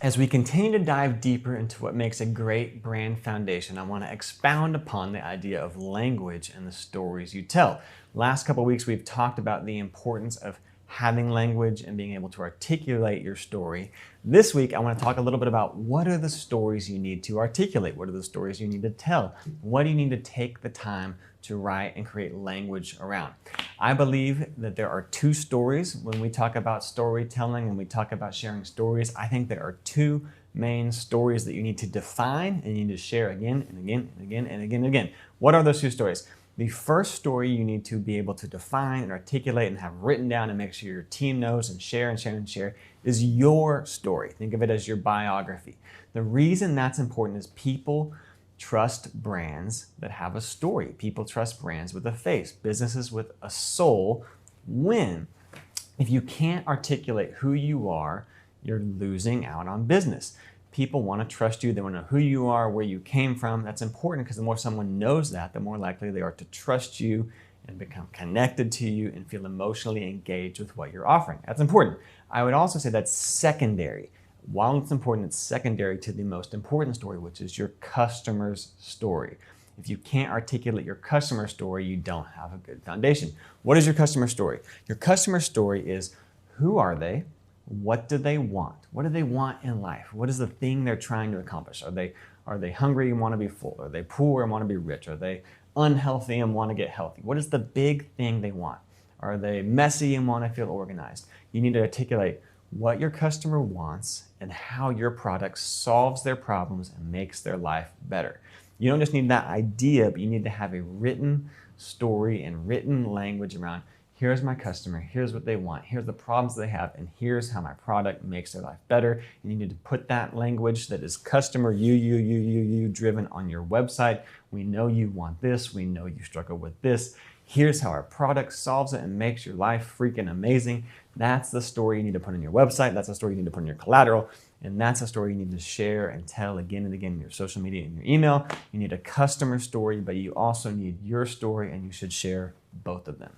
As we continue to dive deeper into what makes a great brand foundation, I want to expound upon the idea of language and the stories you tell. Last couple of weeks, we've talked about the importance of having language and being able to articulate your story. This week, I want to talk a little bit about what are the stories you need to articulate? What are the stories you need to tell? What do you need to take the time to write and create language around? I believe that there are two stories when we talk about storytelling, when we talk about sharing stories. I think there are two main stories that you need to define and you need to share again and again and again and again and again. What are those two stories? The first story you need to be able to define and articulate and have written down and make sure your team knows and share and share and share is your story. Think of it as your biography. The reason that's important is people trust brands that have a story. People trust brands with a face, businesses with a soul win. If you can't articulate who you are, you're losing out on business. People want to trust you. They want to know who you are, where you came from. That's important because the more someone knows that, the more likely they are to trust you and become connected to you and feel emotionally engaged with what you're offering. That's important. I would also say that's secondary. While it's important, it's secondary to the most important story, which is your customer's story. If you can't articulate your customer story, you don't have a good foundation. What is your customer story? Your customer story is, who are they? What do they want? What do they want in life? What is the thing they're trying to accomplish? Are they hungry and want to be full? Are they poor and want to be rich? Are they unhealthy and want to get healthy? What is the big thing they want? Are they messy and want to feel organized? You need to articulate what your customer wants and how your product solves their problems and makes their life better. You don't just need that idea, but you need to have a written story and written language around, here's my customer, here's what they want, here's the problems they have, and here's how my product makes their life better. And you need to put that language that is customer, you driven on your website. We know you want this, we know you struggle with this. Here's how our product solves it and makes your life freaking amazing. That's the story you need to put on your website. That's the story you need to put in your collateral. And that's a story you need to share and tell again and again in your social media and your email. You need a customer story, but you also need your story, and you should share both of them.